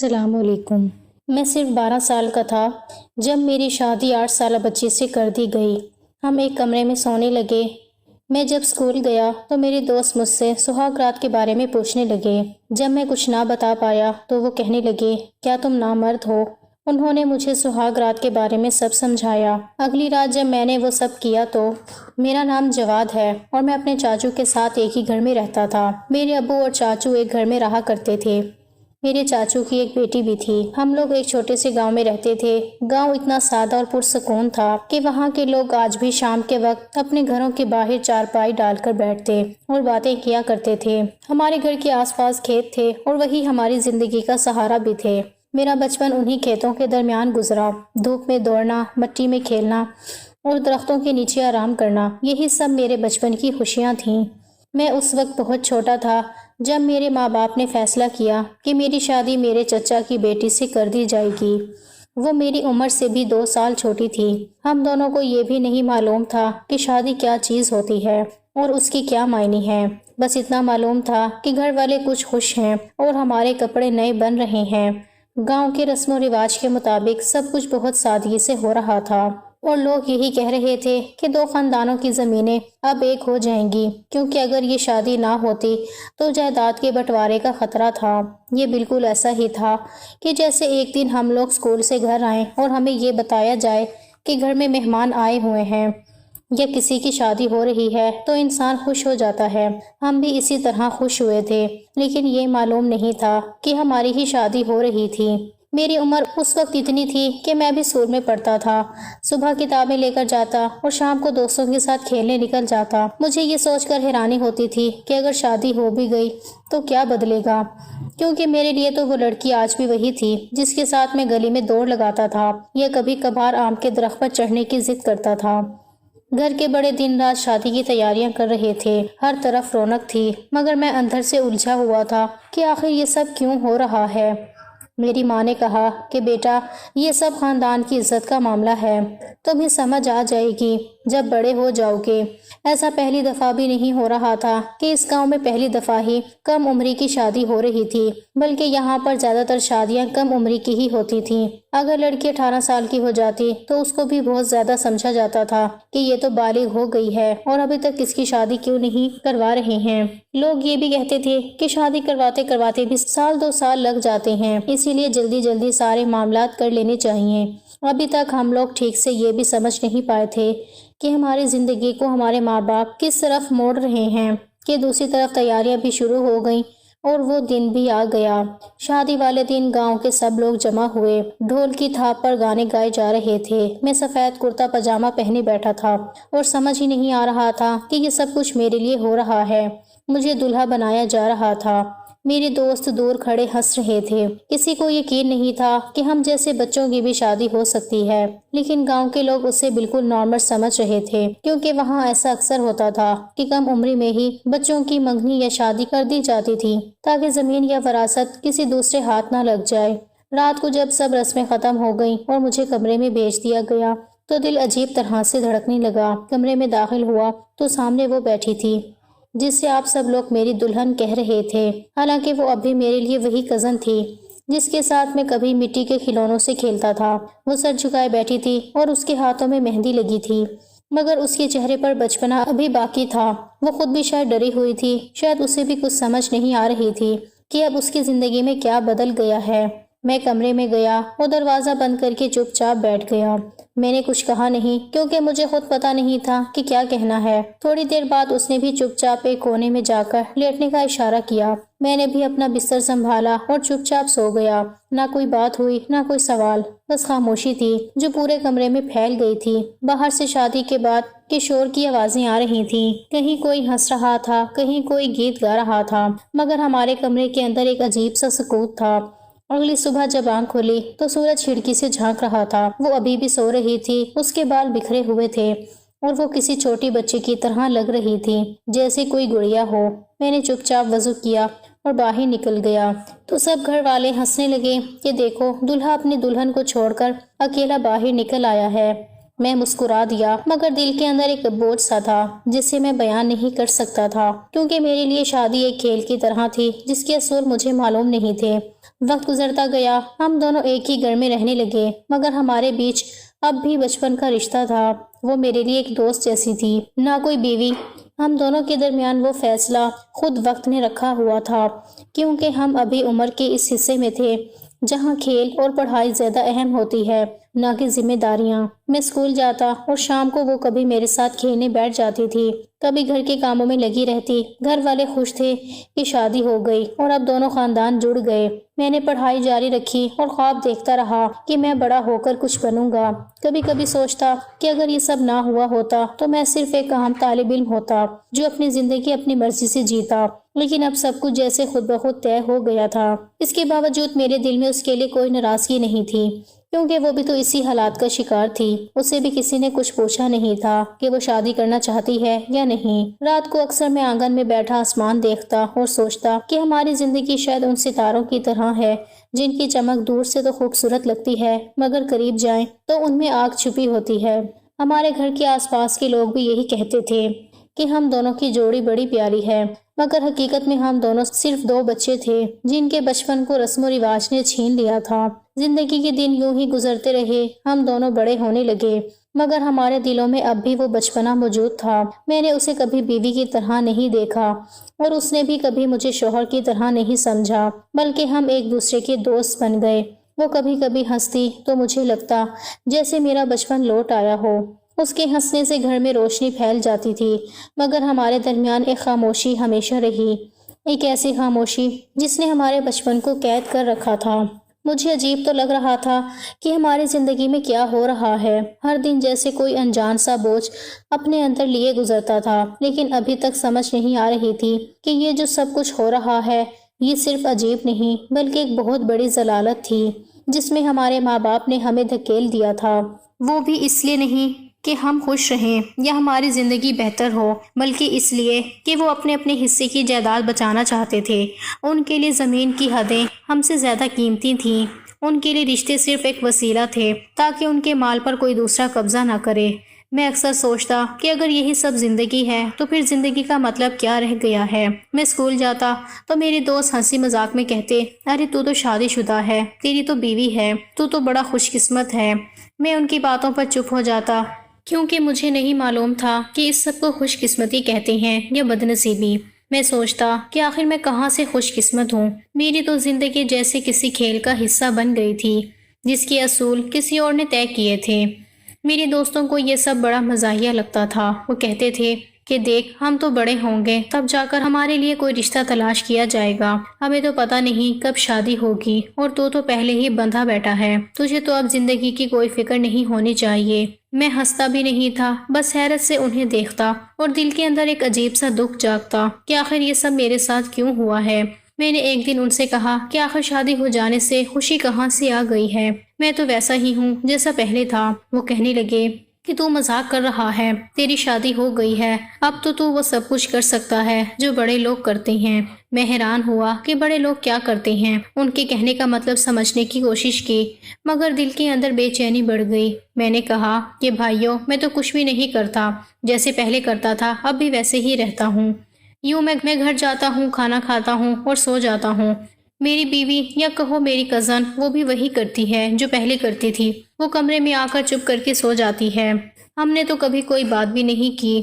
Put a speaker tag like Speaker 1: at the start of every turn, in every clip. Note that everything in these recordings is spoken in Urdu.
Speaker 1: السلام علیکم۔ میں صرف 12 سال کا تھا جب میری شادی 8 سالہ بچے سے کر دی گئی۔ ہم ایک کمرے میں سونے لگے۔ میں جب اسکول گیا تو میرے دوست مجھ سے سہاگ رات کے بارے میں پوچھنے لگے۔ جب میں کچھ نہ بتا پایا تو وہ کہنے لگے، کیا تم نامرد ہو؟ انہوں نے مجھے سہاگ رات کے بارے میں سب سمجھایا۔ اگلی رات جب میں نے وہ سب کیا تو میرا نام جواد ہے اور میں اپنے چاچو کے ساتھ ایک ہی گھر میں رہتا تھا۔ میرے ابو اور چاچو ایک گھر میں رہا کرتے تھے۔ میرے چاچو کی ایک بیٹی بھی تھی۔ ہم لوگ ایک چھوٹے سے گاؤں میں رہتے تھے۔ گاؤں اتنا سادہ اور پرسکون تھا کہ وہاں کے لوگ آج بھی شام کے وقت اپنے گھروں کے باہر چارپائی ڈال کر بیٹھتے اور باتیں کیا کرتے تھے۔ ہمارے گھر کے آس پاس کھیت تھے اور وہی ہماری زندگی کا سہارا بھی تھے۔ میرا بچپن انہی کھیتوں کے درمیان گزرا۔ دھوپ میں دوڑنا، مٹی میں کھیلنا اور درختوں کے نیچے آرام کرنا، یہی سب میرے بچپن کی خوشیاں تھیں۔ میں اس وقت بہت چھوٹا تھا جب میرے ماں باپ نے فیصلہ کیا کہ میری شادی میرے چچا کی بیٹی سے کر دی جائے گی۔ وہ میری عمر سے بھی 2 سال چھوٹی تھی۔ ہم دونوں کو یہ بھی نہیں معلوم تھا کہ شادی کیا چیز ہوتی ہے اور اس کی کیا معنی ہے۔ بس اتنا معلوم تھا کہ گھر والے کچھ خوش ہیں اور ہمارے کپڑے نئے بن رہے ہیں۔ گاؤں کے رسم و رواج کے مطابق سب کچھ بہت سادگی سے ہو رہا تھا اور لوگ یہی کہہ رہے تھے کہ 2 خاندانوں کی زمینیں اب ایک ہو جائیں گی، کیونکہ اگر یہ شادی نہ ہوتی تو جائیداد کے بٹوارے کا خطرہ تھا۔ یہ بالکل ایسا ہی تھا کہ جیسے ایک دن ہم لوگ اسکول سے گھر آئیں اور ہمیں یہ بتایا جائے کہ گھر میں مہمان آئے ہوئے ہیں یا کسی کی شادی ہو رہی ہے تو انسان خوش ہو جاتا ہے۔ ہم بھی اسی طرح خوش ہوئے تھے، لیکن یہ معلوم نہیں تھا کہ ہماری ہی شادی ہو رہی تھی۔ میری عمر اس وقت اتنی تھی کہ میں بھی اسکول میں پڑھتا تھا۔ صبح کتابیں لے کر جاتا اور شام کو دوستوں کے ساتھ کھیلنے نکل جاتا۔ مجھے یہ سوچ کر حیرانی ہوتی تھی کہ اگر شادی ہو بھی گئی تو کیا بدلے گا، کیونکہ میرے لیے تو وہ لڑکی آج بھی وہی تھی جس کے ساتھ میں گلی میں دوڑ لگاتا تھا یا کبھی کبھار آم کے درخت پر چڑھنے کی ضد کرتا تھا۔ گھر کے بڑے دن رات شادی کی تیاریاں کر رہے تھے، ہر طرف رونق تھی، مگر میں اندر سے الجھا ہوا تھا کہ آخر یہ سب کیوں ہو رہا ہے۔ میری ماں نے کہا کہ بیٹا، یہ سب خاندان کی عزت کا معاملہ ہے، تمہیں سمجھ آ جائے گی جب بڑے ہو جاؤ گے۔ ایسا پہلی دفعہ بھی نہیں ہو رہا تھا کہ اس گاؤں میں پہلی دفعہ ہی کم عمری کی شادی ہو رہی تھی، بلکہ یہاں پر زیادہ تر شادیاں کم عمری کی ہی ہوتی تھیں۔ اگر لڑکی 18 سال کی ہو جاتی تو اس کو بھی بہت زیادہ سمجھا جاتا تھا کہ یہ تو بالغ ہو گئی ہے اور ابھی تک اس کی شادی کیوں نہیں کروا رہے ہیں۔ لوگ یہ بھی کہتے تھے کہ شادی کرواتے کرواتے بھی 1-2 سال لگ جاتے ہیں، اسی لیے جلدی جلدی سارے معاملات کر لینے چاہیے۔ ابھی تک ہم لوگ ٹھیک سے یہ بھی سمجھ نہیں پائے تھے کہ ہماری زندگی کو ہمارے ماں باپ کس طرف موڑ رہے ہیں کہ دوسری طرف تیاریاں بھی شروع ہو گئیں اور وہ دن بھی آ گیا۔ شادی والے دن گاؤں کے سب لوگ جمع ہوئے، ڈھول کی تھاپ پر گانے گائے جا رہے تھے۔ میں سفید کرتا پاجامہ پہنے بیٹھا تھا اور سمجھ ہی نہیں آ رہا تھا کہ یہ سب کچھ میرے لیے ہو رہا ہے، مجھے دلہا بنایا جا رہا تھا۔ میرے دوست دور کھڑے ہنس رہے تھے۔ کسی کو یقین نہیں تھا کہ ہم جیسے بچوں کی بھی شادی ہو سکتی ہے، لیکن گاؤں کے لوگ اسے بالکل نارمل سمجھ رہے تھے، کیونکہ وہاں ایسا اکثر ہوتا تھا کہ کم عمری میں ہی بچوں کی منگنی یا شادی کر دی جاتی تھی تاکہ زمین یا وراثت کسی دوسرے ہاتھ نہ لگ جائے۔ رات کو جب سب رسمیں ختم ہو گئیں اور مجھے کمرے میں بھیج دیا گیا تو دل عجیب طرح سے دھڑکنے لگا۔ کمرے میں داخل ہوا تو سامنے وہ بیٹھی تھی جس سے آپ سب لوگ میری دلہن کہہ رہے تھے، حالانکہ وہ اب بھی میرے لیے وہی کزن تھی جس کے ساتھ میں کبھی مٹی کے کھلونوں سے کھیلتا تھا۔ وہ سر جھکائے بیٹھی تھی اور اس کے ہاتھوں میں مہندی لگی تھی، مگر اس کے چہرے پر بچپنا ابھی باقی تھا۔ وہ خود بھی شاید ڈری ہوئی تھی، شاید اسے بھی کچھ سمجھ نہیں آ رہی تھی کہ اب اس کی زندگی میں کیا بدل گیا ہے۔ میں کمرے میں گیا اور دروازہ بند کر کے چپ چاپ بیٹھ گیا۔ میں نے کچھ کہا نہیں کیونکہ مجھے خود پتا نہیں تھا کہ کیا کہنا ہے۔ تھوڑی دیر بعد اس نے بھی چپ چاپ ایک کونے میں جا کر لیٹنے کا اشارہ کیا۔ میں نے بھی اپنا بستر سنبھالا اور چپ چاپ سو گیا۔ نہ کوئی بات ہوئی، نہ کوئی سوال، بس خاموشی تھی جو پورے کمرے میں پھیل گئی تھی۔ باہر سے شادی کے بعد کے شور کی آوازیں آ رہی تھیں، کہیں کوئی ہنس رہا تھا، کہیں کوئی گیت گا رہا تھا، مگر ہمارے کمرے کے اندر ایک عجیب سا سکوت تھا۔ اگلی صبح جب آنکھ کھلی تو سورج کھڑکی سے جھانک رہا تھا۔ وہ ابھی بھی سو رہی تھی، اس کے بال بکھرے ہوئے تھے اور وہ کسی چھوٹی بچی کی طرح لگ رہی تھی، جیسے کوئی گڑیا ہو۔ میں نے چپ چاپ وضو کیا اور باہر نکل گیا تو سب گھر والے ہنسنے لگے کہ دیکھو، دلہا اپنی دلہن کو چھوڑ کر اکیلا باہر نکل آیا ہے۔ میں مسکرا دیا، مگر دل کے اندر ایک بوجھ سا تھا جسے میں بیان نہیں کر سکتا تھا، کیونکہ میرے لیے شادی ایک کھیل کی طرح تھی جس کے اصول مجھے معلوم نہیں تھے۔ وقت گزرتا گیا، ہم دونوں ایک ہی گھر میں رہنے لگے، مگر ہمارے بیچ اب بھی بچپن کا رشتہ تھا۔ وہ میرے لیے ایک دوست جیسی تھی، نہ کوئی بیوی۔ ہم دونوں کے درمیان وہ فیصلہ خود وقت نے رکھا ہوا تھا، کیونکہ ہم ابھی عمر کے اس حصے میں تھے جہاں کھیل اور پڑھائی زیادہ اہم ہوتی ہے، نہ کہ ذمہ داریاں۔ میں اسکول جاتا اور شام کو وہ کبھی میرے ساتھ کھیلنے بیٹھ جاتی تھی، کبھی گھر کے کاموں میں لگی رہتی۔ گھر والے خوش تھے کہ شادی ہو گئی اور اب دونوں خاندان جڑ گئے۔ میں نے پڑھائی جاری رکھی اور خواب دیکھتا رہا کہ میں بڑا ہو کر کچھ بنوں گا۔ کبھی کبھی سوچتا کہ اگر یہ سب نہ ہوا ہوتا تو میں صرف ایک عام طالب علم ہوتا جو اپنی زندگی اپنی مرضی سے جیتا، لیکن اب سب کچھ جیسے خود بخود طے ہو گیا تھا۔ اس کے باوجود میرے دل میں اس کے لیے کوئی ناراضگی نہیں تھی، کیونکہ وہ بھی تو اسی حالات کا شکار تھی۔ اسے بھی کسی نے کچھ پوچھا نہیں تھا کہ وہ شادی کرنا چاہتی ہے یا نہیں۔ رات کو اکثر میں آنگن میں بیٹھا آسمان دیکھتا اور سوچتا کہ ہماری زندگی شاید ان ستاروں کی طرح ہے جن کی چمک دور سے تو خوبصورت لگتی ہے، مگر قریب جائیں تو ان میں آگ چھپی ہوتی ہے۔ ہمارے گھر کے آس پاس کے لوگ بھی یہی کہتے تھے کہ ہم دونوں کی جوڑی بڑی پیاری ہے، مگر حقیقت میں ہم دونوں صرف دو بچے تھے جن کے بچپن کو رسم و رواج نے چھین لیا تھا۔ زندگی کے دن یوں ہی گزرتے رہے، ہم دونوں بڑے ہونے لگے، مگر ہمارے دلوں میں اب بھی وہ بچپنا موجود تھا۔ میں نے اسے کبھی بیوی کی طرح نہیں دیکھا اور اس نے بھی کبھی مجھے شوہر کی طرح نہیں سمجھا، بلکہ ہم ایک دوسرے کے دوست بن گئے۔ وہ کبھی کبھی ہنستی تو مجھے لگتا جیسے میرا بچپن لوٹ آیا ہو۔ اس کے ہنسنے سے گھر میں روشنی پھیل جاتی تھی، مگر ہمارے درمیان ایک خاموشی ہمیشہ رہی، ایک ایسی خاموشی جس نے ہمارے بچپن کو قید کر رکھا تھا۔ مجھے عجیب تو لگ رہا تھا کہ ہماری زندگی میں کیا ہو رہا ہے۔ ہر دن جیسے کوئی انجان سا بوجھ اپنے اندر لیے گزرتا تھا، لیکن ابھی تک سمجھ نہیں آ رہی تھی کہ یہ جو سب کچھ ہو رہا ہے یہ صرف عجیب نہیں بلکہ ایک بہت بڑی ضلالت تھی جس میں ہمارے ماں باپ نے ہمیں دھکیل دیا تھا۔ وہ بھی اس لیے نہیں کہ ہم خوش رہیں یا ہماری زندگی بہتر ہو، بلکہ اس لیے کہ وہ اپنے اپنے حصے کی جائیداد بچانا چاہتے تھے۔ ان کے لیے زمین کی حدیں ہم سے زیادہ قیمتی تھیں، ان کے لیے رشتے صرف ایک وسیلہ تھے تاکہ ان کے مال پر کوئی دوسرا قبضہ نہ کرے۔ میں اکثر سوچتا کہ اگر یہی سب زندگی ہے تو پھر زندگی کا مطلب کیا رہ گیا ہے۔ میں اسکول جاتا تو میرے دوست ہنسی مذاق میں کہتے، ارے تو شادی شدہ ہے، تیری تو بیوی ہے، تو بڑا خوش قسمت ہے۔ میں ان کی باتوں پر چپ ہو جاتا، کیونکہ مجھے نہیں معلوم تھا کہ اس سب کو خوش قسمتی کہتے ہیں یا بدنصیبی۔ میں سوچتا کہ آخر میں کہاں سے خوش قسمت ہوں۔ میری تو زندگی جیسے کسی کھیل کا حصہ بن گئی تھی جس کے اصول کسی اور نے طے کیے تھے۔ میرے دوستوں کو یہ سب بڑا مزاحیہ لگتا تھا۔ وہ کہتے تھے کہ دیکھ، ہم تو بڑے ہوں گے تب جا کر ہمارے لیے کوئی رشتہ تلاش کیا جائے گا، ہمیں تو پتہ نہیں کب شادی ہوگی، اور تو پہلے ہی بندھا بیٹھا ہے، تجھے تو اب زندگی کی کوئی فکر نہیں ہونی چاہیے۔ میں ہنستا بھی نہیں تھا، بس حیرت سے انہیں دیکھتا اور دل کے اندر ایک عجیب سا دکھ جاگتا کہ آخر یہ سب میرے ساتھ کیوں ہوا ہے۔ میں نے ایک دن ان سے کہا کہ آخر شادی ہو جانے سے خوشی کہاں سے آ گئی ہے، میں تو ویسا ہی ہوں جیسا پہلے تھا۔ وہ کہنے لگے کہ تو مذاق کر رہا ہے، تیری شادی ہو گئی ہے، اب تو وہ سب کچھ کر سکتا ہے جو بڑے لوگ کرتے ہیں۔ میں حیران ہوا کہ بڑے لوگ کیا کرتے ہیں، ان کے کہنے کا مطلب سمجھنے کی کوشش کی، مگر دل کے اندر بے چینی بڑھ گئی۔ میں نے کہا کہ بھائیو، میں تو کچھ بھی نہیں کرتا، جیسے پہلے کرتا تھا اب بھی ویسے ہی رہتا ہوں۔ یوں میں گھر جاتا ہوں، کھانا کھاتا ہوں اور سو جاتا ہوں۔ میری بیوی یا کہو میری کزن، وہ بھی وہی کرتی ہے جو پہلے کرتی تھی، وہ کمرے میں آ کر چپ کر کے سو جاتی ہے۔ ہم نے تو کبھی کوئی بات بھی نہیں کی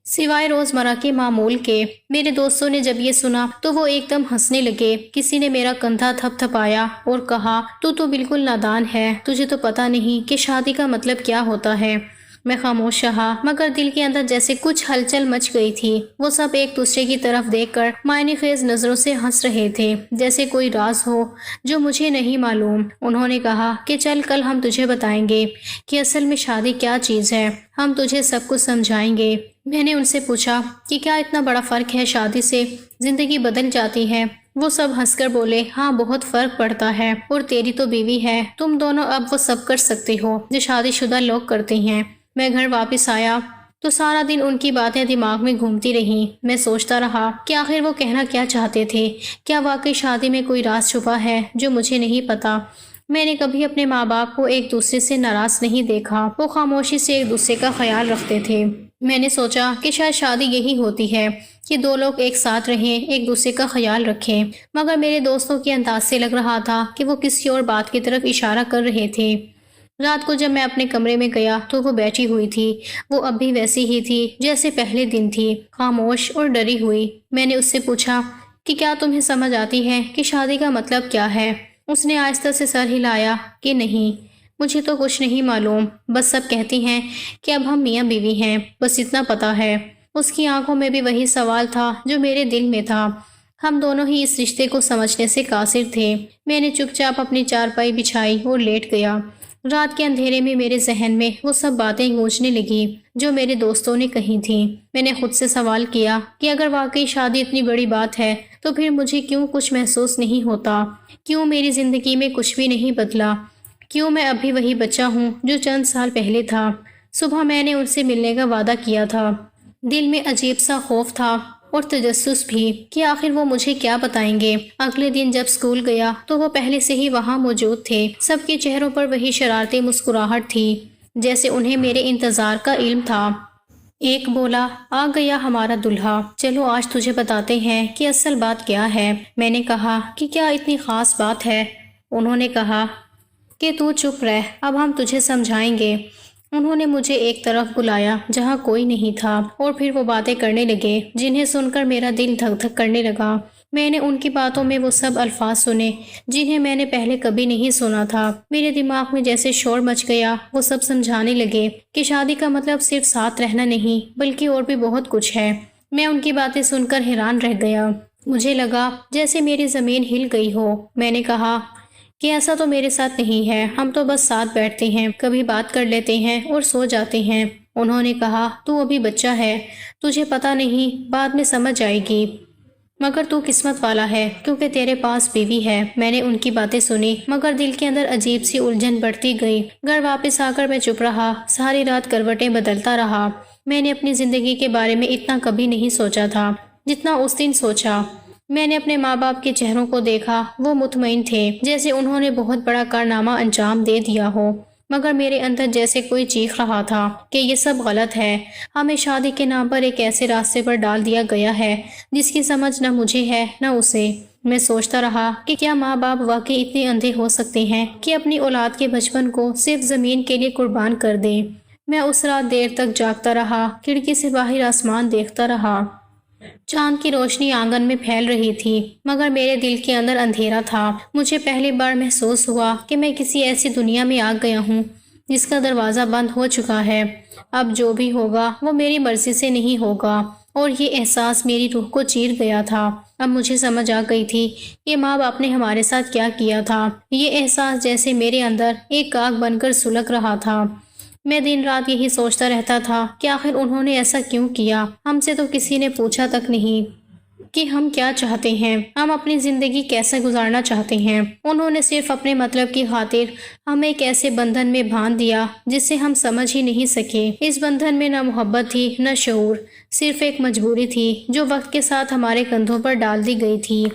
Speaker 1: سوائے روزمرہ کے معمول کے۔ میرے دوستوں نے جب یہ سنا تو وہ ایک دم ہنسنے لگے۔ کسی نے میرا کندھا تھپ تھپایا اور کہا، تو بالکل نادان ہے، تجھے تو پتہ نہیں کہ شادی کا مطلب کیا ہوتا ہے۔ میں خاموش رہا، مگر دل کے اندر جیسے کچھ ہلچل مچ گئی تھی۔ وہ سب ایک دوسرے کی طرف دیکھ کر معنی خیز نظروں سے ہنس رہے تھے، جیسے کوئی راز ہو جو مجھے نہیں معلوم۔ انہوں نے کہا کہ چل، کل ہم تجھے بتائیں گے کہ اصل میں شادی کیا چیز ہے، ہم تجھے سب کچھ سمجھائیں گے۔ میں نے ان سے پوچھا کہ کیا اتنا بڑا فرق ہے، شادی سے زندگی بدل جاتی ہے؟ وہ سب ہنس کر بولے، ہاں بہت فرق پڑتا ہے، اور تیری تو بیوی ہے، تم دونوں اب وہ سب کر سکتے ہو جو شادی شدہ لوگ کرتے ہیں۔ میں گھر واپس آیا تو سارا دن ان کی باتیں دماغ میں گھومتی رہیں۔ میں سوچتا رہا کہ آخر وہ کہنا کیا چاہتے تھے، کیا واقعی شادی میں کوئی راز چھپا ہے جو مجھے نہیں پتا؟ میں نے کبھی اپنے ماں باپ کو ایک دوسرے سے ناراض نہیں دیکھا، وہ خاموشی سے ایک دوسرے کا خیال رکھتے تھے۔ میں نے سوچا کہ شاید شادی یہی ہوتی ہے کہ دو لوگ ایک ساتھ رہیں، ایک دوسرے کا خیال رکھیں، مگر میرے دوستوں کے انداز سے لگ رہا تھا کہ وہ کسی اور بات کی طرف اشارہ کر رہے تھے۔ رات کو جب میں اپنے کمرے میں گیا تو وہ بیٹھی ہوئی تھی، وہ اب بھی ویسی ہی تھی جیسے پہلے دن تھی، خاموش اور ڈری ہوئی۔ میں نے اس سے پوچھا کہ کیا تمہیں سمجھ آتی ہے کہ شادی کا مطلب کیا ہے؟ اس نے آہستہ سے سر ہلایا کہ نہیں، مجھے تو کچھ نہیں معلوم، بس سب کہتی ہیں کہ اب ہم میاں بیوی ہیں، بس اتنا پتا ہے۔ اس کی آنکھوں میں بھی وہی سوال تھا جو میرے دل میں تھا۔ ہم دونوں ہی اس رشتے کو سمجھنے سے قاصر تھے۔ میں نے چپ چاپ اپنی چارپائی بچھائی اور لیٹ گیا۔ رات کے اندھیرے میں میرے ذہن میں وہ سب باتیں گونجنے لگی جو میرے دوستوں نے کہی تھیں۔ میں نے خود سے سوال کیا کہ اگر واقعی شادی اتنی بڑی بات ہے تو پھر مجھے کیوں کچھ محسوس نہیں ہوتا؟ کیوں میری زندگی میں کچھ بھی نہیں بدلا؟ کیوں میں اب بھی وہی بچہ ہوں جو چند سال پہلے تھا؟ صبح میں نے ان سے ملنے کا وعدہ کیا تھا۔ دل میں عجیب سا خوف تھا اور تجسس بھی کہ آخر وہ مجھے کیا بتائیں گے۔ اگلے دن جب اسکول گیا تو وہ پہلے سے ہی وہاں موجود تھے۔ سب کے چہروں پر وہی شرارتی مسکراہٹ تھی جیسے انہیں میرے انتظار کا علم تھا۔ ایک بولا، آ گیا ہمارا دلہا، چلو آج تجھے بتاتے ہیں کہ اصل بات کیا ہے۔ میں نے کہا کہ کیا اتنی خاص بات ہے؟ انہوں نے کہا کہ تو چپ رہ، اب ہم تجھے سمجھائیں گے۔ انہوں نے مجھے ایک طرف بلایا جہاں کوئی نہیں تھا اور پھر وہ باتیں کرنے لگے جنہیں سن کر میرا دل دھک دھک کرنے لگا۔ میں نے ان کی باتوں میں وہ سب الفاظ سنے جنہیں میں نے پہلے کبھی نہیں سنا تھا۔ میرے دماغ میں جیسے شور مچ گیا۔ وہ سب سمجھانے لگے کہ شادی کا مطلب صرف ساتھ رہنا نہیں بلکہ اور بھی بہت کچھ ہے۔ میں ان کی باتیں سن کر حیران رہ گیا۔ مجھے لگا جیسے میری زمین ہل گئی ہو۔ میں نے کہا کہ ایسا تو میرے ساتھ نہیں ہے، ہم تو بس ساتھ بیٹھتے ہیں، کبھی بات کر لیتے ہیں اور سو جاتے ہیں۔ انہوں نے کہا تو ابھی بچہ ہے، تجھے پتا نہیں، بعد میں سمجھ آئے گی، مگر تو قسمت والا ہے کیونکہ تیرے پاس بیوی ہے۔ میں نے ان کی باتیں سنی مگر دل کے اندر عجیب سی الجھن بڑھتی گئی۔ گھر واپس آ کر میں چپ رہا، ساری رات کروٹیں بدلتا رہا۔ میں نے اپنی زندگی کے بارے میں اتنا کبھی نہیں سوچا تھا جتنا اس دن سوچا۔ میں نے اپنے ماں باپ کے چہروں کو دیکھا، وہ مطمئن تھے جیسے انہوں نے بہت بڑا کارنامہ انجام دے دیا ہو، مگر میرے اندر جیسے کوئی چیخ رہا تھا کہ یہ سب غلط ہے، ہمیں شادی کے نام پر ایک ایسے راستے پر ڈال دیا گیا ہے جس کی سمجھ نہ مجھے ہے نہ اسے۔ میں سوچتا رہا کہ کیا ماں باپ واقعی اتنے اندھے ہو سکتے ہیں کہ اپنی اولاد کے بچپن کو صرف زمین کے لیے قربان کر دیں۔ میں اس رات دیر تک جاگتا رہا، کھڑکی سے باہر آسمان دیکھتا رہا۔ چاند کی روشنی آنگن میں پھیل رہی تھی مگر میرے دل کے اندر اندھیرا تھا۔ مجھے پہلی بار محسوس ہوا کہ میں کسی ایسی دنیا میں آ گیا ہوں جس کا دروازہ بند ہو چکا ہے۔ اب جو بھی ہوگا وہ میری مرضی سے نہیں ہوگا، اور یہ احساس میری روح کو چیر گیا تھا۔ اب مجھے سمجھ آ گئی تھی کہ ماں باپ نے ہمارے ساتھ کیا کیا تھا۔ یہ احساس جیسے میرے اندر ایک آگ بن کر سلگ رہا تھا۔ میں دن رات یہی سوچتا رہتا تھا کہ آخر انہوں نے ایسا کیوں کیا۔ ہم سے تو کسی نے پوچھا تک نہیں کہ ہم کیا چاہتے ہیں، ہم اپنی زندگی کیسے گزارنا چاہتے ہیں۔ انہوں نے صرف اپنے مطلب کی خاطر ہمیں ایک ایسے بندھن میں باندھ دیا جسے ہم سمجھ ہی نہیں سکے۔ اس بندھن میں نہ محبت تھی نہ شعور، صرف ایک مجبوری تھی جو وقت کے ساتھ ہمارے کندھوں پر ڈال دی گئی تھی۔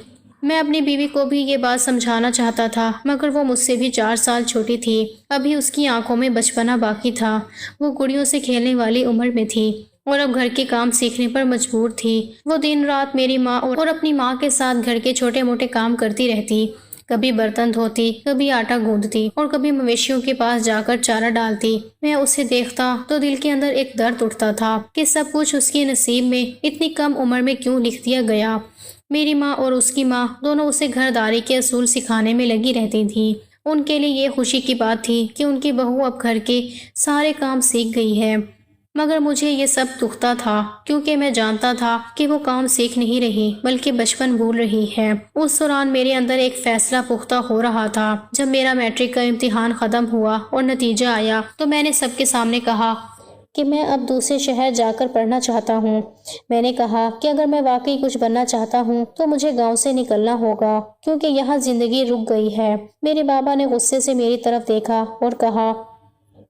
Speaker 1: میں اپنی بیوی کو بھی یہ بات سمجھانا چاہتا تھا مگر وہ مجھ سے بھی 4 سال چھوٹی تھی۔ ابھی اس کی آنکھوں میں بچپنا باقی تھا، وہ گڑیوں سے کھیلنے والی عمر میں تھی اور اب گھر کے کام سیکھنے پر مجبور تھی۔ وہ دن رات میری ماں اور اپنی ماں کے ساتھ گھر کے چھوٹے موٹے کام کرتی رہتی، کبھی برتن دھوتی، کبھی آٹا گوندتی اور کبھی مویشیوں کے پاس جا کر چارہ ڈالتی۔ میں اسے دیکھتا تو دل کے اندر ایک درد اٹھتا تھا کہ سب کچھ اس کے نصیب میں اتنی کم عمر میں کیوں لکھ دیا گیا۔ میری ماں اور اس کی ماں دونوں اسے گھرداری کے اصول سکھانے میں لگی رہتی تھیں۔ ان کے لیے یہ خوشی کی بات تھی کہ ان کی بہو اب گھر کے سارے کام سیکھ گئی ہے، مگر مجھے یہ سب دکھتا تھا کیونکہ میں جانتا تھا کہ وہ کام سیکھ نہیں رہی بلکہ بچپن بھول رہی ہے۔ اس دوران میرے اندر ایک فیصلہ پختہ ہو رہا تھا۔ جب میرا میٹرک کا امتحان ختم ہوا اور نتیجہ آیا تو میں نے سب کے سامنے کہا کہ میں اب دوسرے شہر جا کر پڑھنا چاہتا ہوں۔ میں نے کہا کہ اگر میں واقعی کچھ بننا چاہتا ہوں تو مجھے گاؤں سے نکلنا ہوگا کیونکہ یہاں زندگی رک گئی ہے۔ میرے بابا نے غصے سے میری طرف دیکھا اور کہا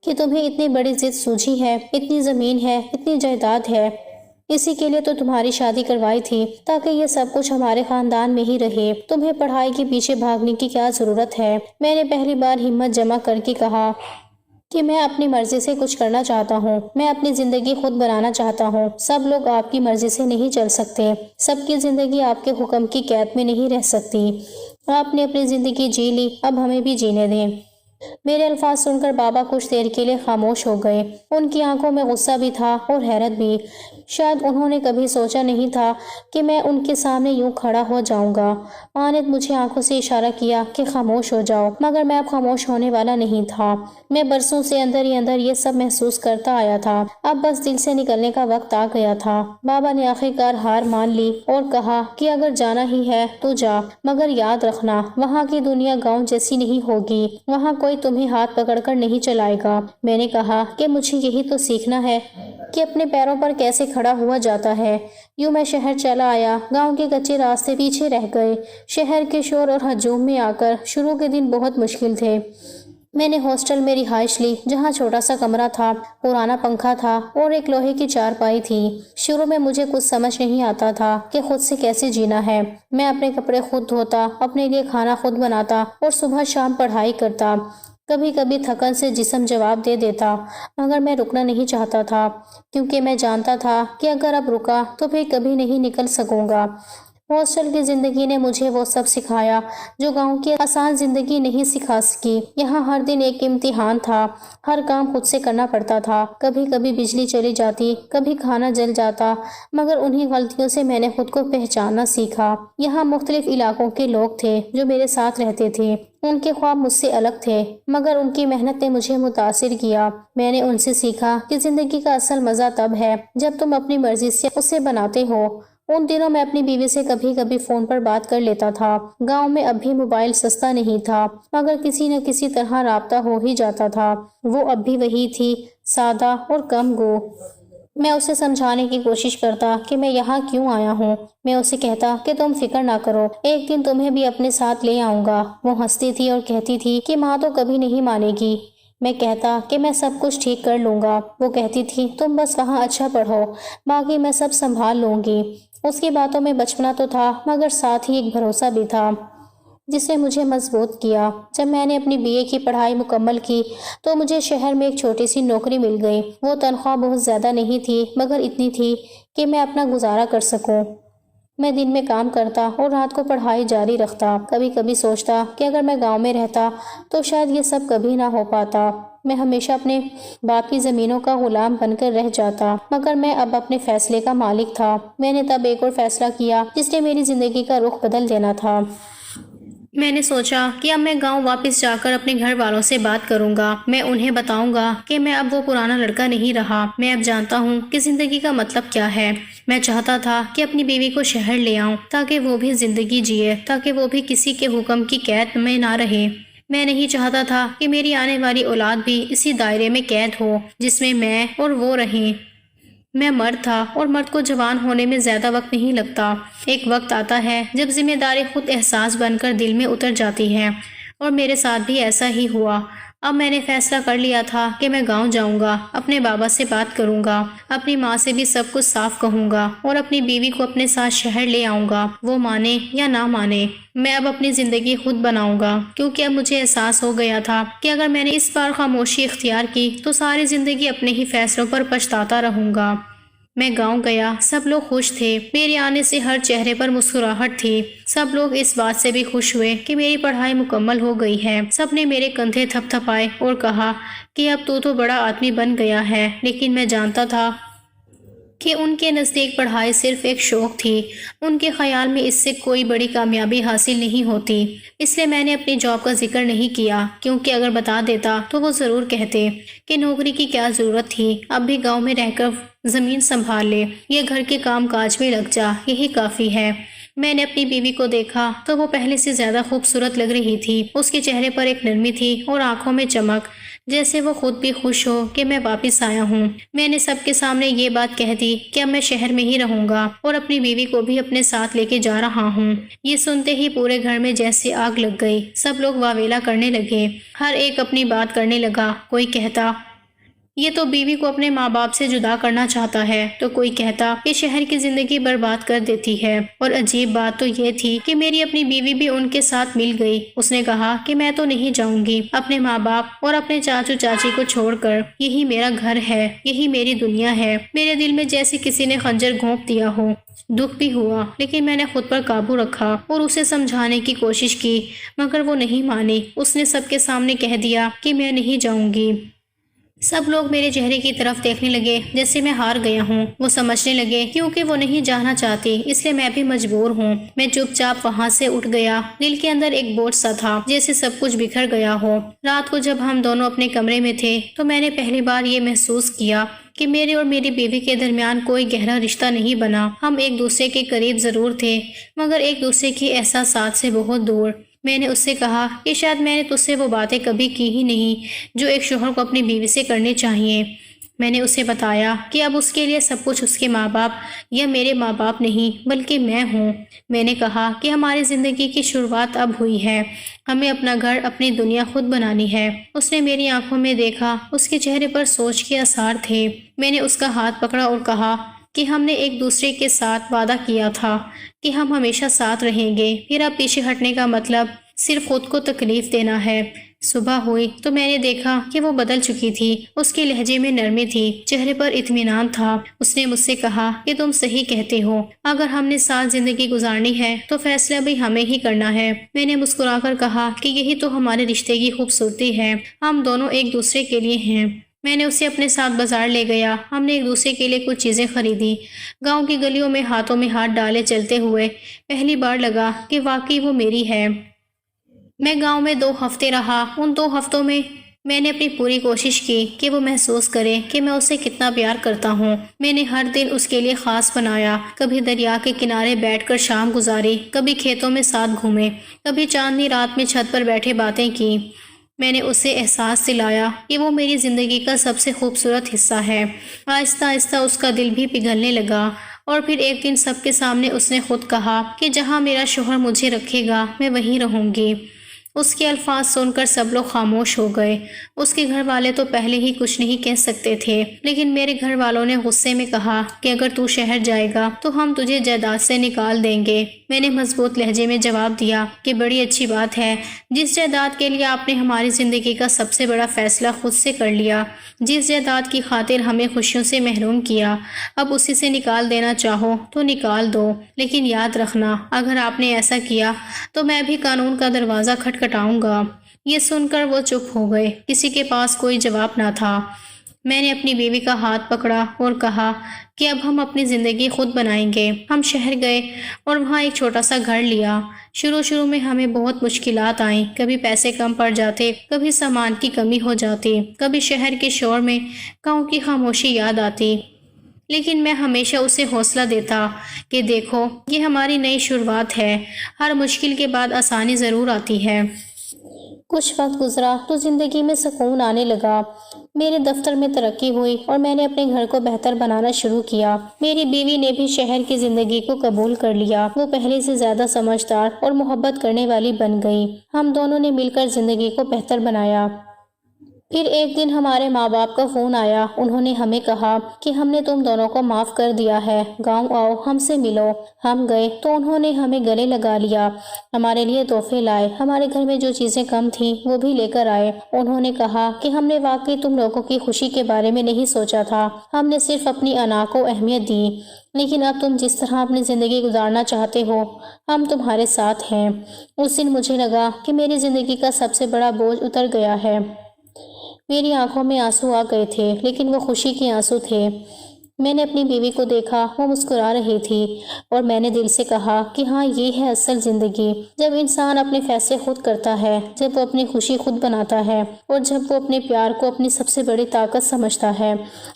Speaker 1: کہ تمہیں اتنی بڑی ضد سوجھی ہے، اتنی زمین ہے، اتنی جائیداد ہے، اسی کے لیے تو تمہاری شادی کروائی تھی، تاکہ یہ سب کچھ ہمارے خاندان میں ہی رہے۔ تمہیں پڑھائی کے پیچھے بھاگنے کی کیا ضرورت ہے؟ میں نے پہلی بار ہمت جمع کر کے کہا کہ میں اپنی مرضی سے کچھ کرنا چاہتا ہوں۔ میں اپنی زندگی خود بنانا چاہتا ہوں۔ سب لوگ آپ کی مرضی سے نہیں چل سکتے۔ سب کی زندگی آپ کے حکم کی قید میں نہیں رہ سکتی۔ آپ نے اپنی زندگی جی لی، اب ہمیں بھی جینے دیں۔ میرے الفاظ سن کر بابا کچھ دیر کے لیے خاموش ہو گئے۔ ان کی آنکھوں میں غصہ بھی تھا اور حیرت بھی۔ شاید انہوں نے کبھی سوچا نہیں تھا کہ میں ان کے سامنے یوں کھڑا ہو جاؤں گا۔ ماں نے مجھے آنکھوں سے اشارہ کیا کہ خاموش ہو جاؤ، مگر میں اب خاموش ہونے والا نہیں تھا۔ میں برسوں سے اندر ہی اندر یہ سب محسوس کرتا آیا تھا، اب بس دل سے نکلنے کا وقت آ گیا تھا۔ بابا نے آخرکار ہار مان لی اور کہا کہ اگر جانا ہی ہے تو جا، مگر یاد رکھنا وہاں کی دنیا گاؤں جیسی نہیں ہوگی، وہاں کوئی تمہیں ہاتھ پکڑ کر نہیں چلائے گا۔ میں نے کہا کہ مجھے یہی تو سیکھنا ہے کہ اپنے پیروں پر کیسے کھڑا ہوا جاتا ہے۔ یوں میں شہر چلا آیا۔ گاؤں کے کچے راستے پیچھے رہ گئے۔ شہر کے شور اور ہجوم میں آ کر شروع کے دن بہت مشکل تھے۔ میں نے ہاسٹل میں رہائش لی، جہاں چھوٹا سا کمرہ تھا، پرانا پنکھا تھا اور ایک لوہے کی چارپائی تھی۔ شروع میں مجھے کچھ سمجھ نہیں آتا تھا کہ خود سے کیسے جینا ہے۔ میں اپنے کپڑے خود دھوتا، اپنے لیے کھانا خود بناتا اور صبح شام پڑھائی کرتا۔ کبھی کبھی تھکن سے جسم جواب دے دیتا، مگر میں رکنا نہیں چاہتا تھا، کیونکہ میں جانتا تھا کہ اگر اب رکا تو پھر کبھی نہیں نکل سکوں گا۔ ہاسٹل کی زندگی نے مجھے وہ سب سکھایا جو گاؤں کی آسان زندگی نہیں سکھا سکی۔ یہاں ہر دن ایک امتحان تھا، ہر کام خود سے کرنا پڑتا تھا۔ کبھی کبھی بجلی چلی جاتی، کبھی کھانا جل جاتا، مگر انہی غلطیوں سے میں نے خود کو پہچاننا سیکھا۔ یہاں مختلف علاقوں کے لوگ تھے جو میرے ساتھ رہتے تھے۔ ان کے خواب مجھ سے الگ تھے، مگر ان کی محنت نے مجھے متاثر کیا۔ میں نے ان سے سیکھا کہ زندگی کا اصل مزہ تب ہے جب تم اپنی مرضی سے اسے بناتے ہو۔ ان دنوں میں اپنی بیوی سے کبھی کبھی فون پر بات کر لیتا تھا۔ گاؤں میں اب بھی موبائل سستا نہیں تھا، مگر کسی نہ کسی طرح رابطہ ہو ہی جاتا تھا۔ وہ اب بھی وہی تھی، سادہ اور کم گو۔ میں اسے سمجھانے کی کوشش کرتا کہ میں یہاں کیوں آیا ہوں۔ میں اسے کہتا کہ تم فکر نہ کرو، ایک دن تمہیں بھی اپنے ساتھ لے آؤں گا۔ وہ ہنستی تھی اور کہتی تھی کہ ماں تو کبھی نہیں مانے گی۔ میں کہتا کہ میں سب کچھ ٹھیک کر لوں گا۔ وہ کہتی تھی تم بس وہاں اچھا پڑھو، باقی میں سب سنبھال لوں گی۔ اس کی باتوں میں بچپنا تو تھا، مگر ساتھ ہی ایک بھروسہ بھی تھا جس نے مجھے مضبوط کیا۔ جب میں نے اپنی BA کی پڑھائی مکمل کی تو مجھے شہر میں ایک چھوٹی سی نوکری مل گئی۔ وہ تنخواہ بہت زیادہ نہیں تھی، مگر اتنی تھی کہ میں اپنا گزارا کر سکوں۔ میں دن میں کام کرتا اور رات کو پڑھائی جاری رکھتا۔ کبھی کبھی سوچتا کہ اگر میں گاؤں میں رہتا تو شاید یہ سب کبھی نہ ہو پاتا۔ میں ہمیشہ اپنے باپ کی زمینوں کا غلام بن کر رہ جاتا، مگر میں اب اپنے فیصلے کا مالک تھا۔ میں نے تب ایک اور فیصلہ کیا جس نے میری زندگی کا رخ بدل دینا تھا۔ میں نے سوچا کہ اب میں گاؤں واپس جا کر اپنے گھر والوں سے بات کروں گا۔ میں انہیں بتاؤں گا کہ میں اب وہ پرانا لڑکا نہیں رہا۔ میں اب جانتا ہوں کہ زندگی کا مطلب کیا ہے۔ میں چاہتا تھا کہ اپنی بیوی کو شہر لے آؤں تاکہ وہ بھی زندگی جیے، تاکہ وہ بھی کسی کے حکم کی قید میں نہ رہے۔ میں نہیں چاہتا تھا کہ میری آنے والی اولاد بھی اسی دائرے میں قید ہو جس میں میں اور وہ رہیں۔ میں مرد تھا اور مرد کو جوان ہونے میں زیادہ وقت نہیں لگتا۔ ایک وقت آتا ہے جب ذمہ داری خود احساس بن کر دل میں اتر جاتی ہے، اور میرے ساتھ بھی ایسا ہی ہوا۔ اب میں نے فیصلہ کر لیا تھا کہ میں گاؤں جاؤں گا، اپنے بابا سے بات کروں گا، اپنی ماں سے بھی سب کچھ صاف کہوں گا اور اپنی بیوی کو اپنے ساتھ شہر لے آؤں گا، وہ مانے یا نہ مانے۔ میں اب اپنی زندگی خود بناؤں گا، کیونکہ اب مجھے احساس ہو گیا تھا کہ اگر میں نے اس بار خاموشی اختیار کی تو ساری زندگی اپنے ہی فیصلوں پر پچھتاتا رہوں گا۔ میں گاؤں گیا، سب لوگ خوش تھے۔ میرے آنے سے ہر چہرے پر مسکراہٹ تھی۔ سب لوگ اس بات سے بھی خوش ہوئے کہ میری پڑھائی مکمل ہو گئی ہے۔ سب نے میرے کندھے تھپ تھپائے اور کہا کہ اب تو بڑا آدمی بن گیا ہے، لیکن میں جانتا تھا کہ ان کے نزدیک پڑھائی صرف ایک شوق تھی۔ ان کے خیال میں اس سے کوئی بڑی کامیابی حاصل نہیں ہوتی۔ اس لیے میں نے اپنی جاب کا ذکر نہیں کیا، کیونکہ اگر بتا دیتا تو وہ ضرور کہتے کہ نوکری کی کیا ضرورت تھی، اب بھی گاؤں میں رہ کر زمین سنبھال لے یا گھر کے کام کاج میں لگ جا، یہی کافی ہے۔ میں نے اپنی بیوی کو دیکھا تو وہ پہلے سے زیادہ خوبصورت لگ رہی تھی۔ اس کے چہرے پر ایک نرمی تھی اور آنکھوں میں چمک، جیسے وہ خود بھی خوش ہو کہ میں واپس آیا ہوں۔ میں نے سب کے سامنے یہ بات کہہ دی کہ اب میں شہر میں ہی رہوں گا اور اپنی بیوی کو بھی اپنے ساتھ لے کے جا رہا ہوں۔ یہ سنتے ہی پورے گھر میں جیسے آگ لگ گئی۔ سب لوگ واویلا کرنے لگے، ہر ایک اپنی بات کرنے لگا۔ کوئی کہتا یہ تو بیوی کو اپنے ماں باپ سے جدا کرنا چاہتا ہے تو کوئی کہتا کہ شہر کی زندگی برباد کر دیتی ہے۔ اور عجیب بات تو یہ تھی کہ میری اپنی بیوی بھی ان کے ساتھ مل گئی۔ اس نے کہا کہ میں تو نہیں جاؤں گی اپنے ماں باپ اور اپنے چاچو چاچی کو چھوڑ کر، یہی میرا گھر ہے، یہی میری دنیا ہے۔ میرے دل میں جیسے کسی نے خنجر گھونپ دیا ہو۔ دکھ بھی ہوا، لیکن میں نے خود پر قابو رکھا اور اسے سمجھانے کی کوشش کی، مگر وہ نہیں مانی۔ اس نے سب کے سامنے کہہ دیا کہ میں نہیں جاؤں گی۔ سب لوگ میرے چہرے کی طرف دیکھنے لگے جیسے میں ہار گیا ہوں۔ وہ سمجھنے لگے کیونکہ وہ نہیں جانا چاہتی اس لیے میں بھی مجبور ہوں۔ میں چپ چاپ وہاں سے اٹھ گیا۔ دل کے اندر ایک بوجھ سا تھا، جیسے سب کچھ بکھر گیا ہو۔ رات کو جب ہم دونوں اپنے کمرے میں تھے تو میں نے پہلی بار یہ محسوس کیا کہ میرے اور میری بیوی کے درمیان کوئی گہرا رشتہ نہیں بنا۔ ہم ایک دوسرے کے قریب ضرور تھے، مگر ایک دوسرے کی احساسات سے بہت دور۔ میں نے اس سے کہا کہ شاید میں نے تجھ سے وہ باتیں کبھی کی ہی نہیں جو ایک شوہر کو اپنی بیوی سے کرنی چاہیے۔ میں نے اسے بتایا کہ اب اس کے لیے سب کچھ اس کے ماں باپ یا میرے ماں باپ نہیں بلکہ میں ہوں۔ میں نے کہا کہ ہماری زندگی کی شروعات اب ہوئی ہے، ہمیں اپنا گھر، اپنی دنیا خود بنانی ہے۔ اس نے میری آنکھوں میں دیکھا، اس کے چہرے پر سوچ کے آثار تھے۔ میں نے اس کا ہاتھ پکڑا اور کہا کہ ہم نے ایک دوسرے کے ساتھ وعدہ کیا تھا کہ ہم ہمیشہ ساتھ رہیں گے، پھر اب پیچھے ہٹنے کا مطلب صرف خود کو تکلیف دینا ہے۔ صبح ہوئی تو میں نے دیکھا کہ وہ بدل چکی تھی۔ اس کے لہجے میں نرمی تھی، چہرے پر اطمینان تھا۔ اس نے مجھ سے کہا کہ تم صحیح کہتے ہو، اگر ہم نے ساتھ زندگی گزارنی ہے تو فیصلہ بھی ہمیں ہی کرنا ہے۔ میں نے مسکرا کر کہا کہ یہی تو ہمارے رشتے کی خوبصورتی ہے، ہم دونوں ایک دوسرے کے لیے ہیں۔ میں نے اسے اپنے ساتھ بازار لے گیا، ہم نے ایک دوسرے کے لیے کچھ چیزیں خریدی۔ گاؤں کی گلیوں میں ہاتھوں میں ہاتھ ڈالے چلتے ہوئے پہلی بار لگا کہ واقعی وہ میری ہے۔ میں گاؤں میں 2 ہفتے رہا۔ ان 2 ہفتوں میں نے اپنی پوری کوشش کی کہ وہ محسوس کرے کہ میں اسے کتنا پیار کرتا ہوں۔ میں نے ہر دن اس کے لیے خاص بنایا، کبھی دریا کے کنارے بیٹھ کر شام گزاری، کبھی کھیتوں میں ساتھ گھومے، کبھی چاندنی رات میں چھت پر بیٹھے باتیں کی۔ میں نے اسے احساس دلایا کہ وہ میری زندگی کا سب سے خوبصورت حصہ ہے۔ آہستہ آہستہ اس کا دل بھی پگھلنے لگا، اور پھر ایک دن سب کے سامنے اس نے خود کہا کہ جہاں میرا شوہر مجھے رکھے گا میں وہیں رہوں گی۔ اس کے الفاظ سن کر سب لوگ خاموش ہو گئے۔ اس کے گھر والے تو پہلے ہی کچھ نہیں کہہ سکتے تھے، لیکن میرے گھر والوں نے غصے میں کہا کہ اگر تو شہر جائے گا تو ہم تجھے جائیداد سے نکال دیں گے۔ میں نے مضبوط لہجے میں جواب دیا کہ بڑی اچھی بات ہے، جس جائیداد کے لیے آپ نے ہماری زندگی کا سب سے بڑا فیصلہ خود سے کر لیا، جس جائیداد کی خاطر ہمیں خوشیوں سے محروم کیا، اب اسی سے نکال دینا چاہو تو نکال دو، لیکن یاد رکھنا اگر آپ نے ایسا کیا تو میں بھی قانون کا دروازہ کھٹکھٹاؤں گا۔ یہ سن کر وہ چپ ہو گئے، کسی کے پاس کوئی جواب نہ تھا۔ میں نے اپنی بیوی کا ہاتھ پکڑا اور کہا کہ اب ہم اپنی زندگی خود بنائیں گے۔ ہم شہر گئے اور وہاں ایک چھوٹا سا گھر لیا۔ شروع میں ہمیں بہت مشکلات آئیں، کبھی پیسے کم پڑ جاتے، کبھی سامان کی کمی ہو جاتی، کبھی شہر کے شور میں گاؤں کی خاموشی یاد آتی، لیکن میں ہمیشہ اسے حوصلہ دیتا کہ دیکھو یہ ہماری نئی شروعات ہے، ہر مشکل کے بعد آسانی ضرور آتی ہے۔ کچھ وقت گزرا تو زندگی میں سکون آنے لگا۔ میرے دفتر میں ترقی ہوئی اور میں نے اپنے گھر کو بہتر بنانا شروع کیا۔ میری بیوی نے بھی شہر کی زندگی کو قبول کر لیا۔ وہ پہلے سے زیادہ سمجھدار اور محبت کرنے والی بن گئی۔ ہم دونوں نے مل کر زندگی کو بہتر بنایا۔ پھر ایک دن ہمارے ماں باپ کا فون آیا۔ انہوں نے ہمیں کہا کہ ہم نے تم دونوں کو معاف کر دیا ہے، گاؤں آؤ، ہم سے ملو۔ ہم گئے تو انہوں نے ہمیں گلے لگا لیا، ہمارے لیے تحفے لائے، ہمارے گھر میں جو چیزیں کم تھیں وہ بھی لے کر آئے۔ انہوں نے کہا کہ ہم نے واقعی تم لوگوں کی خوشی کے بارے میں نہیں سوچا تھا، ہم نے صرف اپنی انا کو اہمیت دی، لیکن اب تم جس طرح اپنی زندگی گزارنا چاہتے ہو ہم تمہارے ساتھ ہیں۔ اس دن مجھے لگا کہ میری زندگی کا سب سے بڑا بوجھ اتر گیا ہے۔ میری آنکھوں میں آنسو آ گئے تھے، لیکن وہ خوشی کے آنسو تھے۔ میں نے اپنی بیوی کو دیکھا، وہ مسکرا رہی تھی، اور میں نے دل سے کہا کہ ہاں یہ ہے اصل زندگی، جب انسان اپنے فیصلے خود کرتا ہے، جب وہ اپنی خوشی خود بناتا ہے، اور جب وہ اپنے پیار کو اپنی سب سے بڑی طاقت سمجھتا ہے۔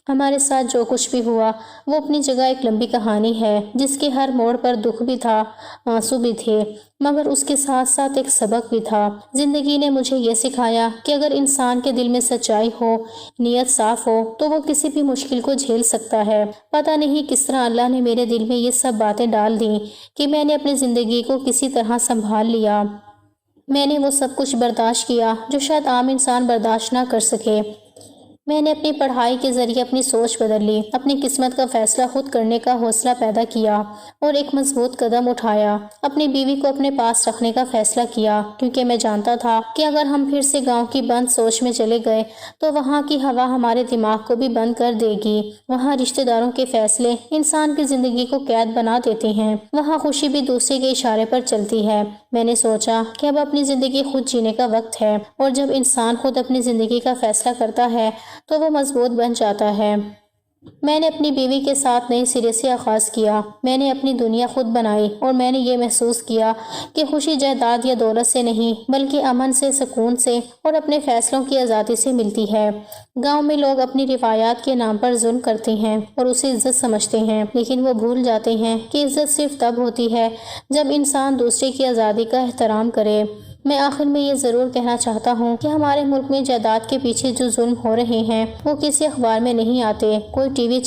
Speaker 1: ہمارے ساتھ جو کچھ بھی ہوا وہ اپنی جگہ ایک لمبی کہانی ہے، جس کے ہر موڑ پر دکھ بھی تھا، آنسو بھی تھے، مگر اس کے ساتھ ساتھ ایک سبق بھی تھا۔ زندگی نے مجھے یہ سکھایا کہ اگر انسان کے دل میں سچائی ہو، نیت صاف ہو، تو وہ کسی بھی مشکل کو جھیل سکتا ہے۔ پتہ نہیں کس طرح اللہ نے میرے دل میں یہ سب باتیں ڈال دیں کہ میں نے اپنی زندگی کو کسی طرح سنبھال لیا۔ میں نے وہ سب کچھ برداشت کیا جو شاید عام انسان برداشت نہ کر سکے۔ میں نے اپنی پڑھائی کے ذریعے اپنی سوچ بدل لی، اپنی قسمت کا فیصلہ خود کرنے کا حوصلہ پیدا کیا اور ایک مضبوط قدم اٹھایا۔ اپنی بیوی کو اپنے پاس رکھنے کا فیصلہ کیا، کیونکہ میں جانتا تھا کہ اگر ہم پھر سے گاؤں کی بند سوچ میں چلے گئے تو وہاں کی ہوا ہمارے دماغ کو بھی بند کر دے گی۔ وہاں رشتہ داروں کے فیصلے انسان کی زندگی کو قید بنا دیتے ہیں، وہاں خوشی بھی دوسرے کے اشارے پر چلتی ہے۔ میں نے سوچا کہ اب اپنی زندگی خود جینے کا وقت ہے، اور جب انسان خود اپنی زندگی کا فیصلہ کرتا ہے تو وہ مضبوط بن جاتا ہے۔ میں نے اپنی بیوی کے ساتھ نئے سرے سے آغاز کیا۔ میں نے اپنی دنیا خود بنائی اور میں نے یہ محسوس کیا کہ خوشی جائیداد یا دولت سے نہیں بلکہ امن سے، سکون سے اور اپنے فیصلوں کی آزادی سے ملتی ہے۔ گاؤں میں لوگ اپنی روایات کے نام پر ظلم کرتے ہیں اور اسے عزت سمجھتے ہیں، لیکن وہ بھول جاتے ہیں کہ عزت صرف تب ہوتی ہے جب انسان دوسرے کی آزادی کا احترام کرے۔ میں آخر میں یہ ضرور کہنا چاہتا ہوں کہ ہمارے ملک میں جائیداد کے پیچھے جو ظلم ہو رہے ہیں وہ کسی اخبار میں نہیں آتے، کوئی ٹی وی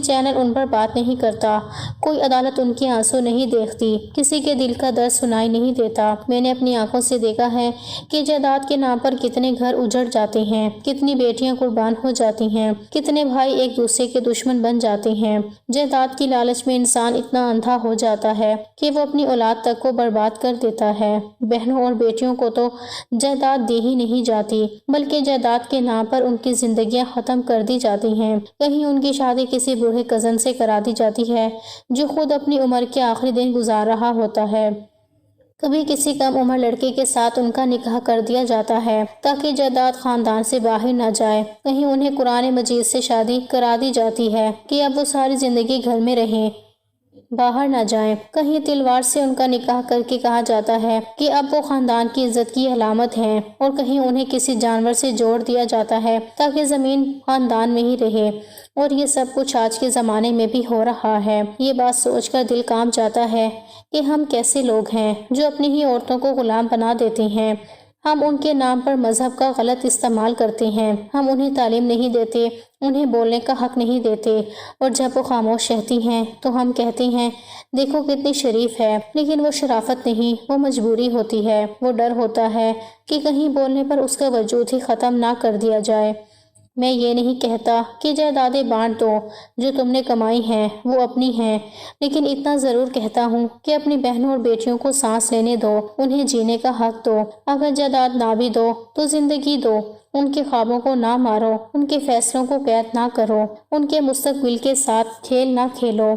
Speaker 1: چینل ان پر بات نہیں کرتا، کوئی عدالت ان کے آنسو نہیں دیکھتی، کسی کے دل کا درد سنائی نہیں دیتا۔ میں نے اپنی آنکھوں سے دیکھا ہے کہ جائیداد کے نام پر کتنے گھر اجڑ جاتے ہیں، کتنی بیٹیاں قربان ہو جاتی ہیں، کتنے بھائی ایک دوسرے کے دشمن بن جاتے ہیں۔ جائیداد کی لالچ میں انسان اتنا اندھا ہو جاتا ہے کہ وہ اپنی اولاد تک کو برباد کر دیتا ہے۔ بہنوں اور بیٹیوں کو تو جائیداد دی ہی نہیں جاتی بلکہ جائیداد کے نام پر ان کی زندگیاں ختم کر دی جاتی ہیں۔ کہیں ان کی شادی کسی بوڑھے کزن سے کرا دی جاتی ہے جو خود اپنی عمر کے آخری دن گزار رہا ہوتا ہے۔ کبھی کسی کم عمر لڑکے کے ساتھ ان کا نکاح کر دیا جاتا ہے تاکہ جائیداد خاندان سے باہر نہ جائے۔ کہیں انہیں قرآن مجید سے شادی کرا دی جاتی ہے کہ اب وہ ساری زندگی گھر میں رہیں، باہر نہ جائیں۔ کہیں تلوار سے ان کا نکاح کر کے کہا جاتا ہے کہ اب وہ خاندان کی عزت کی علامت ہیں، اور کہیں انہیں کسی جانور سے جوڑ دیا جاتا ہے تاکہ زمین خاندان میں ہی رہے۔ اور یہ سب کچھ آج کے زمانے میں بھی ہو رہا ہے۔ یہ بات سوچ کر دل کانپ جاتا ہے کہ ہم کیسے لوگ ہیں جو اپنی ہی عورتوں کو غلام بنا دیتے ہیں۔ ہم ان کے نام پر مذہب کا غلط استعمال کرتے ہیں، ہم انہیں تعلیم نہیں دیتے، انہیں بولنے کا حق نہیں دیتے، اور جب وہ خاموش رہتی ہیں تو ہم کہتے ہیں دیکھو کتنی شریف ہے، لیکن وہ شرافت نہیں، وہ مجبوری ہوتی ہے، وہ ڈر ہوتا ہے کہ کہیں بولنے پر اس کا وجود ہی ختم نہ کر دیا جائے۔ میں یہ نہیں کہتا کہ جائیدادیں بانٹ دو، جو تم نے کمائی ہیں وہ اپنی ہیں، لیکن اتنا ضرور کہتا ہوں کہ اپنی بہنوں اور بیٹیوں کو سانس لینے دو، انہیں جینے کا حق دو۔ اگر جائیداد نہ بھی دو تو زندگی دو، ان کے خوابوں کو نہ مارو، ان کے فیصلوں کو قید نہ کرو، ان کے مستقبل کے ساتھ کھیل نہ کھیلو۔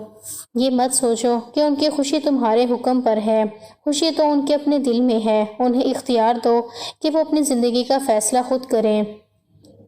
Speaker 1: یہ مت سوچو کہ ان کی خوشی تمہارے حکم پر ہے، خوشی تو ان کے اپنے دل میں ہے، انہیں اختیار دو کہ وہ اپنی زندگی کا فیصلہ خود کریں۔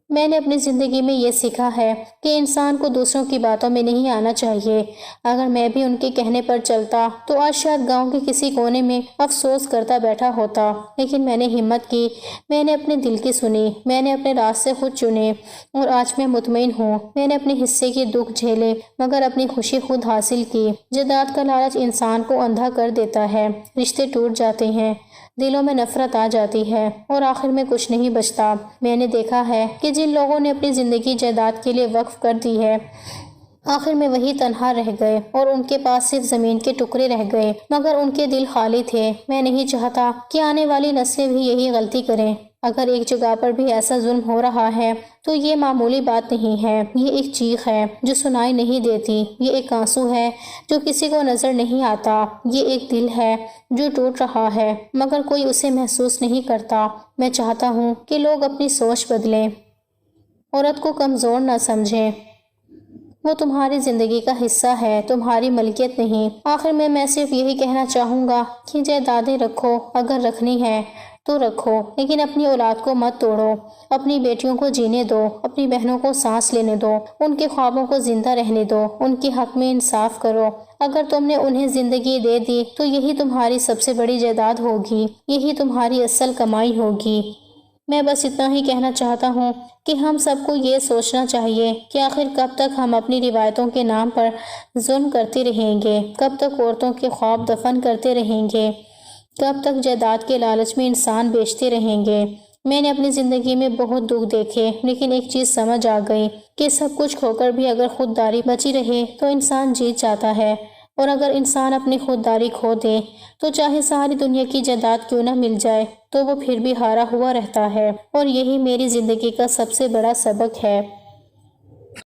Speaker 1: میں نے اپنی زندگی میں یہ سیکھا ہے کہ انسان کو دوسروں کی باتوں میں نہیں آنا چاہیے۔ اگر میں بھی ان کے کہنے پر چلتا تو آج شاید گاؤں کے کسی کونے میں افسوس کرتا بیٹھا ہوتا، لیکن میں نے ہمت کی، میں نے اپنے دل کی سنی، میں نے اپنے راستے خود چنے، اور آج میں مطمئن ہوں میں نے اپنے حصے کے دکھ جھیلے مگر اپنی خوشی خود حاصل کی۔ جائیداد کا لالچ انسان کو اندھا کر دیتا ہے، رشتے ٹوٹ جاتے ہیں، دلوں میں نفرت آ جاتی ہے، اور آخر میں کچھ نہیں بچتا۔ میں نے دیکھا ہے کہ جن لوگوں نے اپنی زندگی جائیداد کے لیے وقف کر دی ہے آخر میں وہی تنہا رہ گئے، اور ان کے پاس صرف زمین کے ٹکڑے رہ گئے مگر ان کے دل خالی تھے۔ میں نہیں چاہتا کہ آنے والی نسلیں بھی یہی غلطی کریں۔ اگر ایک جگہ پر بھی ایسا ظلم ہو رہا ہے تو یہ معمولی بات نہیں ہے، یہ ایک چیخ ہے جو سنائی نہیں دیتی، یہ ایک آنسو ہے جو کسی کو نظر نہیں آتا، یہ ایک دل ہے جو ٹوٹ رہا ہے مگر کوئی اسے محسوس نہیں کرتا۔ میں چاہتا ہوں کہ لوگ اپنی سوچ بدلیں، عورت کو کمزور نہ سمجھیں، وہ تمہاری زندگی کا حصہ ہے، تمہاری ملکیت نہیں۔ آخر میں صرف یہی کہنا چاہوں گا کہ جائیدادیں رکھو، اگر رکھنی ہے تو رکھو، لیکن اپنی اولاد کو مت توڑو، اپنی بیٹیوں کو جینے دو، اپنی بہنوں کو سانس لینے دو، ان کے خوابوں کو زندہ رہنے دو، ان کے حق میں انصاف کرو۔ اگر تم نے انہیں زندگی دے دی تو یہی تمہاری سب سے بڑی جائیداد ہوگی، یہی تمہاری اصل کمائی ہوگی۔ میں بس اتنا ہی کہنا چاہتا ہوں کہ ہم سب کو یہ سوچنا چاہیے کہ آخر کب تک ہم اپنی روایتوں کے نام پر ظلم کرتے رہیں گے، کب تک عورتوں کے خواب دفن کرتے رہیں گے، کب تک جائیداد کے لالچ میں انسان بیچتے رہیں گے۔ میں نے اپنی زندگی میں بہت دکھ دیکھے، لیکن ایک چیز سمجھ آ گئی کہ سب کچھ کھو کر بھی اگر خودداری بچی رہے تو انسان جیت جاتا ہے۔ اور اگر انسان اپنی خودداری کھو دے تو چاہے ساری دنیا کی جائیداد کیوں نہ مل جائے تو وہ پھر بھی ہارا ہوا رہتا ہے، اور یہی میری زندگی کا سب سے بڑا سبق ہے۔